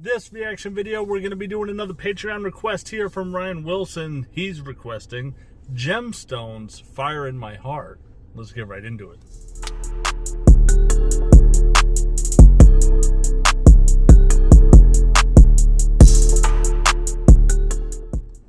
this reaction video, we're going to be doing another Patreon request here from Ryan Wilson. He's requesting Gemstones, Fire in My Heart. Let's get right into it.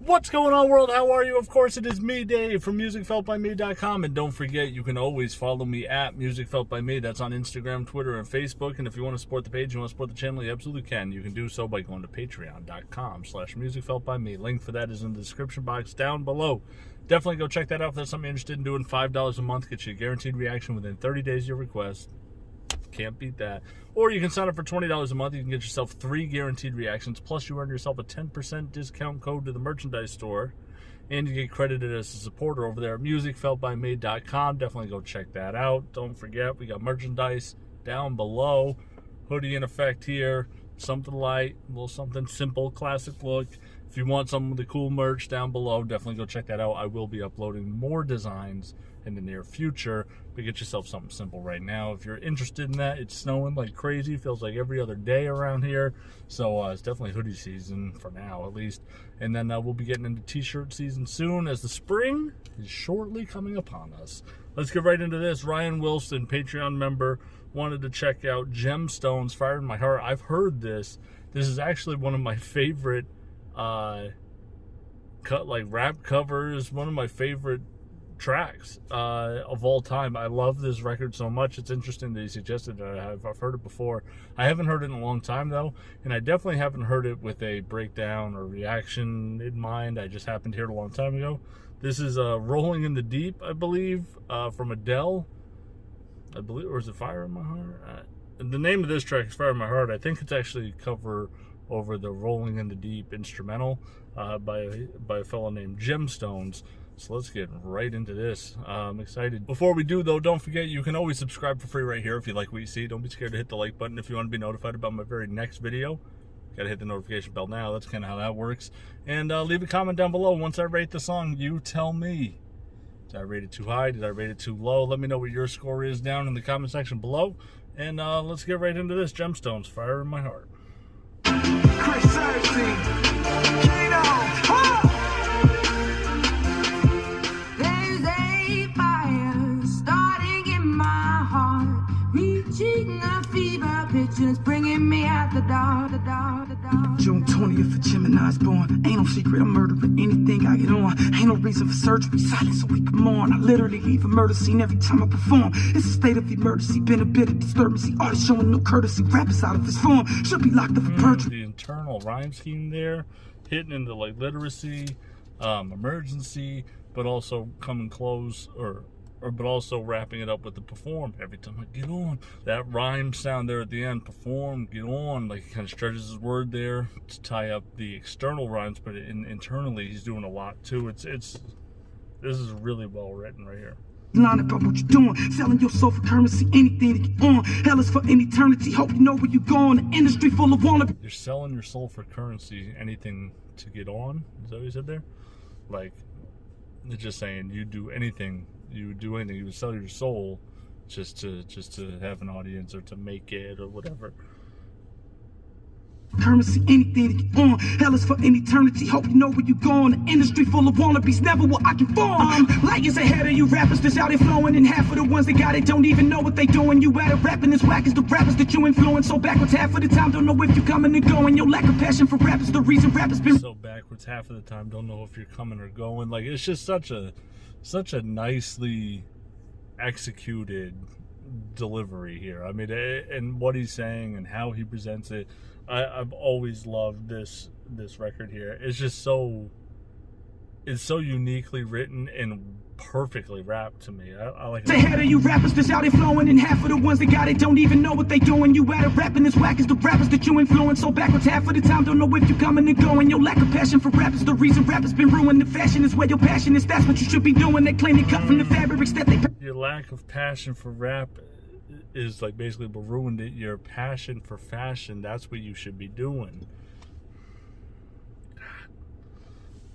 What's going on, world? How are you? Of course, it is me, Dave, from musicfeltbyme.com. And don't forget, you can always follow me at musicfeltbyme. That's on Instagram, Twitter, and Facebook. And if you want to support the page, you want to support the channel, you absolutely can. You can do so by going to patreon.com/musicfeltbyme. Link for that is in the description box down below. Definitely go check that out if that's something you're interested in doing. $5 a month gets you a guaranteed reaction within 30 days of your request. Can't beat that. Or you can sign up for $20 a month. You can get yourself 3 guaranteed reactions, plus you earn yourself a 10% discount code to the merchandise store, and you get credited as a supporter over there at musicfeltbyme.com. Definitely go check that out. Don't forget, we got merchandise down below. Hoodie in effect here, something light, a little something simple, classic look. If you want some of the cool merch down below, definitely go check that out. I will be uploading more designs in the near future, but get yourself something simple right now. If you're interested in that, it's snowing like crazy. Feels like every other day around here. So it's definitely hoodie season for now, at least. And then we'll be getting into t-shirt season soon, as the spring is shortly coming upon us. Let's get right into this. Ryan Wilson, Patreon member, wanted to check out Gemstones, Fire in My Heart. I've heard this. This is actually one of my favorite rap covers, one of my favorite tracks of all time. I love this record so much. It's interesting that he suggested that. I've heard it before. I haven't heard it in a long time though, and I definitely haven't heard it with a breakdown or reaction in mind. I just happened to hear it a long time ago. This is Rolling in the Deep, I believe, from Adele, I believe, or is it Fire in My Heart? The name of this track is Fire in My Heart. I think it's actually a cover over the Rolling in the Deep instrumental by a fellow named Gemstones. So let's get right into this. I'm excited. Before we do, though, don't forget, you can always subscribe for free right here if you like what you see. Don't be scared to hit the like button if you want to be notified about my very next video. Gotta hit the notification bell now. That's kind of how that works. And leave a comment down below. Once I rate the song, you tell me. Did I rate it too high? Did I rate it too low? Let me know what your score is down in the comment section below. And let's get right into this. Gemstones, Fire in My Heart. There's a fire starting in my heart, reaching a fever pitch and it's bringing me out the dark. June 20th, a Gemini's born. Ain't no secret, I'm murdering anything I get on. Ain't no reason for surgery, silence so we can mourn. I literally leave a murder scene every time I perform. It's a state of emergency, been a bit of disturbance. Artists showing no courtesy, rappers out of his form. Should be locked up for perjury. The internal rhyme scheme there, hitting into like literacy, emergency, but also coming close, but also wrapping it up with the perform. Every time I get on, that rhyme sound there at the end, perform, get on, like he kind of stretches his word there to tie up the external rhymes, but internally he's doing a lot too. This is really well written right here. Line about what you're doing, selling your soul for currency, anything to get on. Hell is for an eternity, hope you know where you're going. The industry full of wannabe. You're selling your soul for currency, anything to get on? Is that what you said there? Like, it's just saying you do anything. You would do anything. You would sell your soul just to have an audience or to make it or whatever. Currency, anything to get on. Hell is for an eternity, hope you know where you're going. The industry full of wannabes, never what I can form. Lions ahead of you rappers that's out there flowing, and half of the ones that got it don't even know what they doing. You out of rapping as whack as the rappers that you influence. So backwards half of the time, don't know if you're coming or going. Your lack of passion for rap is the reason rappers been so backwards half of the time, don't know if you're coming or going. Like, it's just such a nicely executed delivery here. I mean, and what he's saying and how he presents it, I've always loved this record here. It's just so uniquely written and perfectly rapped to me. I like it. Ahead of you rappers that's out there flowing, and half of the ones that got it don't even know what they doing. You out of rapping as whack as the rappers that you influence. So backwards half of the time, don't know if you're coming or going. Your lack of passion for rap is the reason rap has been ruined. The fashion is where your passion is, that's what you should be doing. They claim they cut from the fabrics that they... Your lack of passion for rap is like basically what ruined it. Your passion for fashion, that's what you should be doing.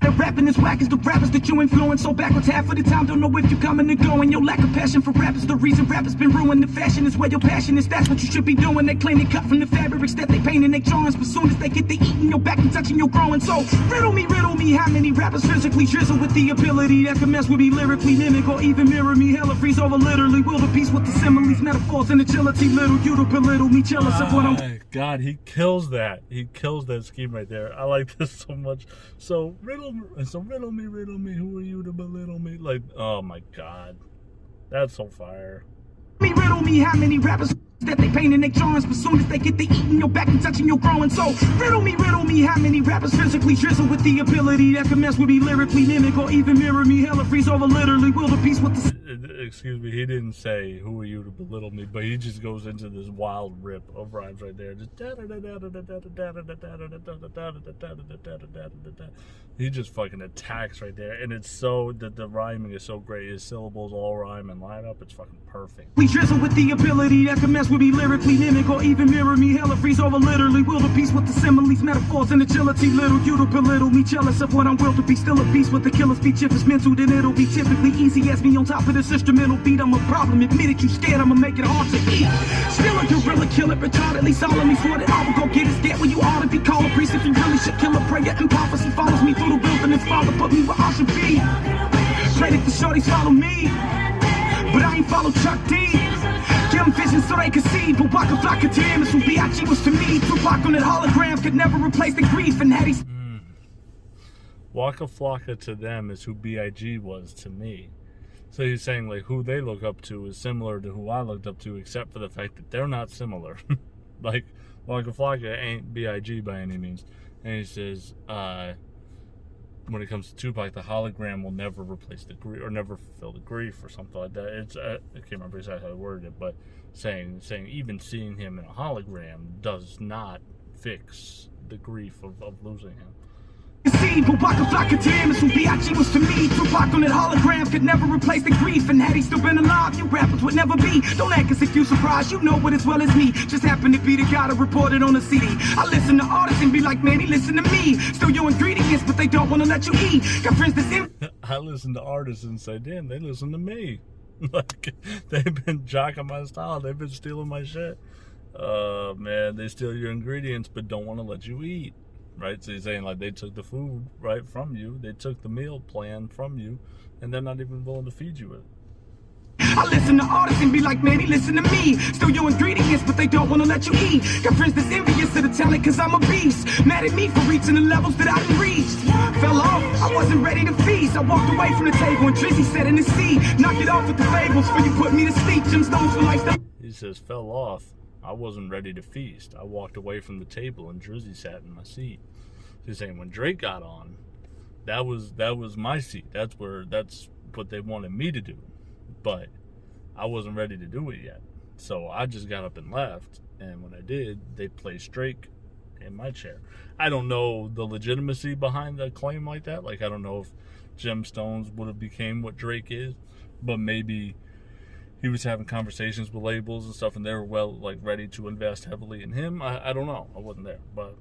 The rapping is whack as the rappers that you influence. So backwards half of the time, don't know if you're coming or going. Your lack of passion for rap is the reason rappers been ruined. The fashion is where your passion is, that's what you should be doing. They claim they cut from the fabrics that they paint in their drawings, but soon as they get to eating your back and touching your growing. So riddle me, how many rappers physically drizzle with the ability that can mess with me lyrically, mimic or even mirror me? Hella freeze over literally, wildebeest with the similes, metaphors and agility. Little you to belittle me, jealous of what I'm. God, he kills that. He kills that scheme right there. I like this so much. So riddle me, who are you to belittle me? Like, oh my God, that's so fire. Riddle me, how many rappers that they paint in their drawings, but soon as they get to eating your back and touching your growing. So riddle me, how many rappers physically drizzle with the ability that can mess with me lyrically, mimic or even mirror me? Hella freeze over literally, wildebeest with the. Excuse me, he didn't say who are you to belittle me, but he just goes into this wild rip of rhymes right there. Just he just fucking attacks right there, and it's so that the rhyming is so great. His syllables all rhyme and line up. It's fucking perfect. We drizzle with the ability that can mess with me lyrically, mimic or even mirror me. Hella freeze over literally, wildebeest with the similes, metaphors and agility. Little you to belittle me, jealous of what I'm willed to be. Still a beast with the killer speech. If it's mental, then it'll be typically easy as me on top of this instrumental beat. I'm a problem. Admit it, you scared. I'ma make it hard to eat. Still a gorilla, killer, retardedly, solemnly swore that I will go get it. Get where you ought to be. Call a priest if you really should kill a prayer. And prophecy follows me through the wilderness. Father put me where I should be. Pray that the shorties follow me, but I ain't follow Chuck D. Give them vision so they can see. But Waka Flocka to him is who B.I.G. was to me. Tupac on that hologram could never replace the grief. And had he Waka Flocka to them is who B.I.G. was to me. So he's saying like who they look up to is similar to who I looked up to, except for the fact that they're not similar. Like Waka Flocka ain't B.I.G. by any means. And he says, when it comes to Tupac, the hologram will never replace the grief or never fulfill the grief or something like that. It's I can't remember exactly how I worded it, but saying even seeing him in a hologram does not fix the grief of losing him. see, but Waka Flocka to him is who B.I.G. was to me. Tupac on that hologram could never replace the grief. And had he still been alive, you rappers would never be. Don't act as if you surprised, you know it as well as me. Just happened to be the guy that reported on the CD. I listen to artists and be like, man, he listen to me. Still your ingredients, but they don't want to let you eat. Got friends that's in. I listen to artists and say, damn, they listen to me. Like, they've been jocking my style. They've been stealing my shit. Man, they steal your ingredients, but don't want to let you eat. Right? So he's saying, like, they took the food, right, from you. They took the meal plan from you, and they're not even willing to feed you it. I listen to artists and be like, man, he listen to me. Still your ingredients, but they don't want to let you eat. Got friends that's envious of the talent, cause I'm a beast. Mad at me for reaching the levels that I done reached. Fell off, I wasn't ready to feast. I walked away from the table and Drizzy said in the sea, knock it off with the fables, for you put me to sleep. Gemstones for life. He says, fell off. I wasn't ready to feast. I walked away from the table and Drizzy sat in my seat. He's saying when Drake got on, that was my seat. That's what they wanted me to do. But I wasn't ready to do it yet. So I just got up and left. And when I did, they placed Drake in my chair. I don't know the legitimacy behind a claim like that. Like, I don't know if Gemstones would have became what Drake is. But maybe he was having conversations with labels and stuff, and they were ready to invest heavily in him. I don't know. I wasn't there. But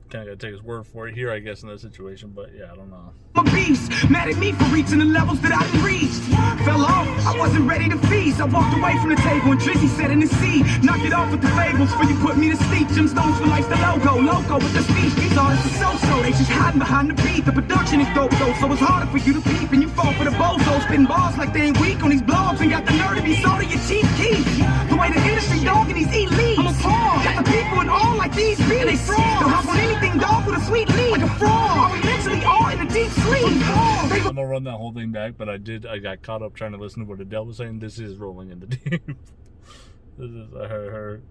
kind of gotta take his word for it here, I guess, in that situation. But yeah, I don't know. I'm a beast, mad at me for reaching the levels that I done reached. Fell off, I wasn't ready to feast. I walked away from the table and Drizzy said in the sea, knock it off with the fables, for you put me to sleep. Gemstones for life's the logo with the speech. These artists are so they just hiding behind the beat. The production is dope though, so it's harder for you to peep. And you fall for the bozo, spitting bars like they ain't weak on these blogs. And got the nerve to be sold to your chief keys. The way the industry dog and these elites. I'm a fraud, got the people in all like these beats. They fraud, don't hop on anything dog with a sweet lead. Like a fraud, we mentally all in a deep sleep. I'm gonna run that whole thing back, but I got caught up trying to listen to what Adele was saying. This is rolling in the deep. This is her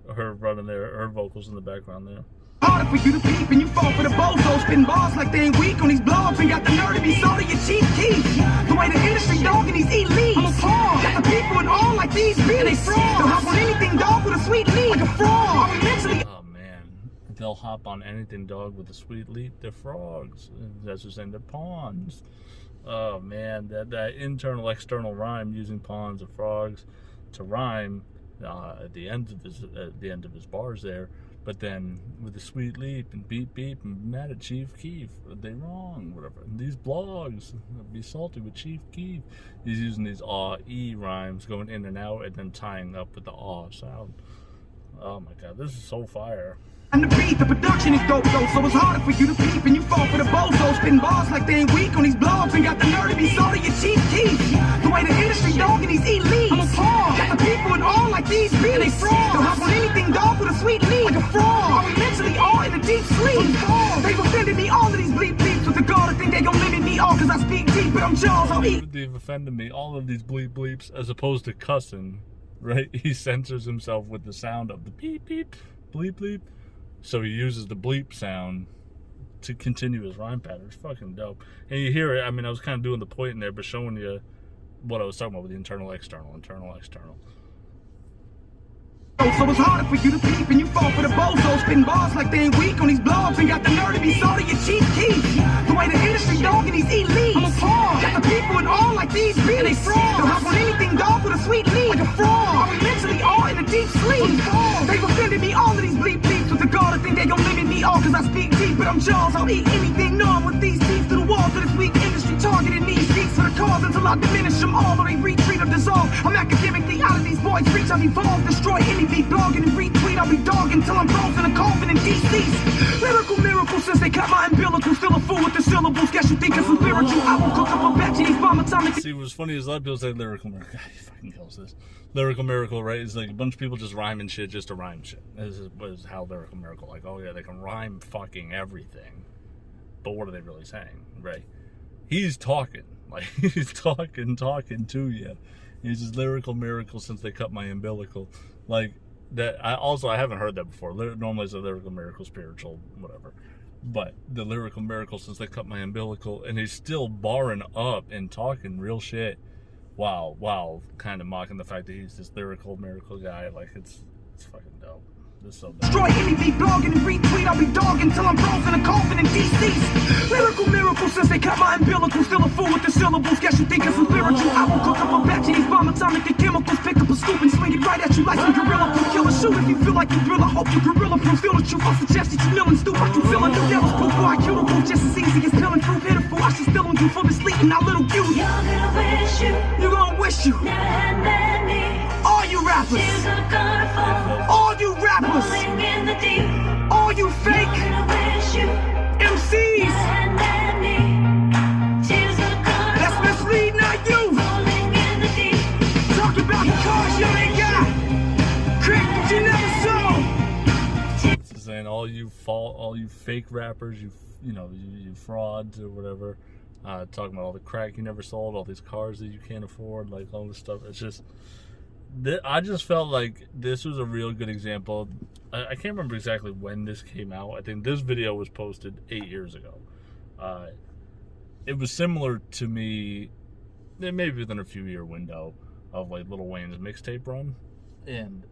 running her vocals in the background there. Harder for you to peep and you fall for the bozo, spitting bars like they ain't weak on these blogs. And got the nerve to be sold to your chief keys. The way the industry dog and these elites. I'm a fraud, got the people in all like these beats. They fraud, don't hop on anything dog with a sweet lead. Like a fraud, we mentally. They'll hop on anything, dog, with a sweet leap. They're frogs. That's just saying they're pawns. Oh man, that internal external rhyme using pawns and frogs to rhyme at the end of his bars there. But then with the sweet leap and beep beep and mad at Chief Keef, they wrong, whatever. And these blogs, be salty with Chief Keef. He's using these aw-e rhymes, going in and out, and then tying up with the aw sound. Oh my god, this is so fire. And the beat, the production is dope though, so it's harder for you to peep and you fall for the bozo. Spitting bars like they ain't weak on these blogs and got the nerve to be salty your Chief Keef. The way the industry dog and these elites, I'm appalled. Got the people in awe like these beats. And they frauds. They'll hop on anything dog with a sweet lead. Like a fraud. Are we mentally all in a deep sleep? They've offended me, all of these bleep bleeps. With the guard, I think they gon' limit me all cause I speak deep, but I'm Jaws, I'll eat. They've offended me, all of these bleep bleeps, as opposed to cussing, right? He censors himself with the sound of the beep beep, bleep bleep. So he uses the bleep sound to continue his rhyme pattern. It's fucking dope. And you hear it, I mean, I was kind of doing the point in there, but showing you what I was talking about with the internal, external. So it's harder for you to peep and you fall for the bozo. Spitting bars like they ain't weak on these blogs and got the nerve to be salty your Chief Keef. The way the industry dog and these elites, I'm appalled. Got the people in awe like these beats. And they frauds. They'll hop on anything dog with a sweet lead. Like a fraud. Are we mentally all in a deep sleep? They've offended me, all of these bleep bleeps. With the guard, I think they gon' limit me all cause I speak deep, but I'm Jaws, I'll eat anything known with these teeth through the walls of this weak industry targeting these beats for the cause until I diminish them all or they retreat or dissolve. I'm academically out of these boys' reach, I've evolved, destroy any beat, blogging and retweet, I'll be dogging till I'm frozen and coffin and deceased. Lyrical miracle since they cut my umbilical, still a fool with the syllables, guess you think it's a spiritual, I will cook up a batch of these bomb atomic. See, what's funny is a lot of people say lyrical miracle. God, he fucking kills this. Lyrical miracle, right? It's like a bunch of people just rhyming shit just to rhyme shit. This is how lyrical miracle, like, oh yeah, they can rhyme fucking everything. But what are they really saying, right? He's talking. Like, he's talking to you. He's just lyrical miracle since they cut my umbilical. Like, that, I haven't heard that before. Normally it's a lyrical miracle, spiritual, whatever. But the lyrical miracle since they cut my umbilical, and he's still barring up and talking real shit. Wow, kind of mocking the fact that he's this lyrical miracle guy. Like, it's fucking dope. This is so dope. Destroy any beat, blogging and retweet, I'll be dogging till I'm frozen and coughing and deceased. Lyrical miracle since they cut my umbilical, still a fool with the syllables, guess you think it's a spiritual. I will cook up a batch of these bomb atomic and chemicals, pick up a scoop and swing it right at you like some gorilla proof. Kill a shoot if you feel like you drill, I hope you gorilla proof. Feel the truth, I suggest that you kneel and stoop. I can feel a new devil's poop, or I kill the proof just as easy as peeling through pitiful. I should still on you for misleading our little you. You're gonna wish You're gonna wish you never had met me. all you rappers, Tears are gonna fall, all you rappers, falling in the deep. all you fake You're gonna wish you MCs. never had met me. Tears are gonna That's fall, misleading our youth. falling in the deep. Talk about the cars you ain't got, crack that you never saw. It's saying all you fake rappers, you frauds or whatever. Talking about all the crack you never sold, all these cars that you can't afford, like all this stuff. It's just, I just felt like this was a real good example. I can't remember exactly when this came out. I think this video was posted 8 years ago. It was similar to me, maybe within a few year window of like Lil Wayne's mixtape run, and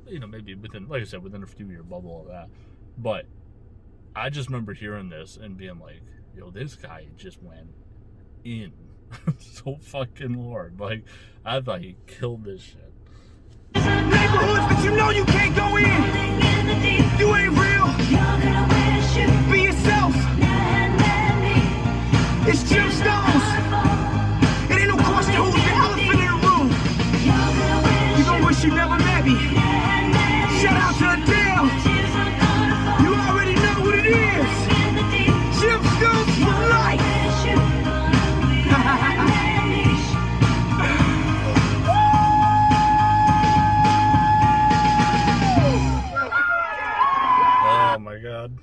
maybe within, like I said, within a few year bubble of that. But I just remember hearing this and being like, yo, this guy just went in so fucking hard. Like, I thought he killed this shit. Neighborhoods that you know you can't go in. Falling in the deep. You ain't real. You're gonna wish you Be yourself. never had met me. It's Gemstones. It ain't no question who's the elephant in the room. You're gonna wish You gon' wish you never met me. never had met me. Shout out to Adele. Tears are gonna fall, You already know what it is. in the deep. Gemstones for life. Wish you never had met me. Oh my god.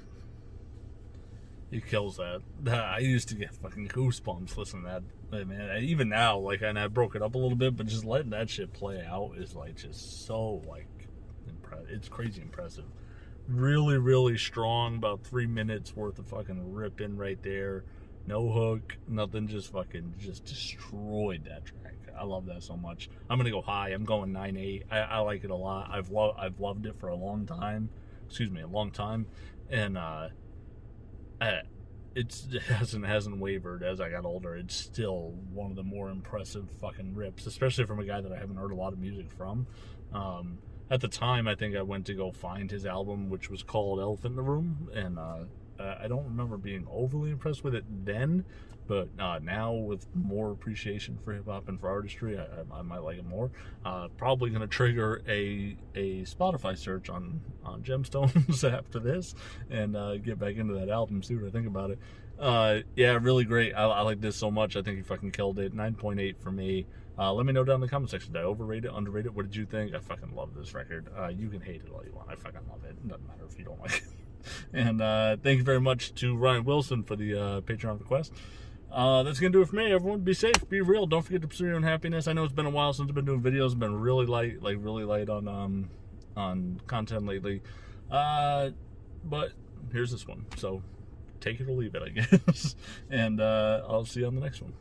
He kills that. I used to get fucking goosebumps listening to that. Hey, man, even now, like, and I broke it up a little bit, but just letting that shit play out is like just so like it's crazy impressive. Really, really strong. About 3 minutes worth of fucking ripping right there. No hook, nothing. Just fucking just destroyed that track. I love that so much. I'm gonna go high. I'm going 9.8. I like it a lot. I've loved it for a long time. A long time, and it hasn't wavered as I got older. It's still one of the more impressive fucking rips, especially from a guy that I haven't heard a lot of music from. at the time, I think I went to go find his album, which was called Elephant in the Room, and I don't remember being overly impressed with it then, but now with more appreciation for hip-hop and for artistry, I might like it more. Probably going to trigger a Spotify search on Gemstones after this, and get back into that album, see what I think about it. Yeah, really great. I like this so much. I think he fucking killed it. 9.8 for me. Let me know down in the comment section. Did I overrate it, underrate it? What did you think? I fucking love this record. You can hate it all you want. I fucking love it. It doesn't matter if you don't like it. And thank you very much to Ryan Wilson for the Patreon request. That's going to do it for me, everyone. Be safe, be real. Don't forget to pursue your own happiness. I know it's been a while since I've been doing videos. I've been really light, really light on content lately. But here's this one. So take it or leave it, I guess. And I'll see you on the next one.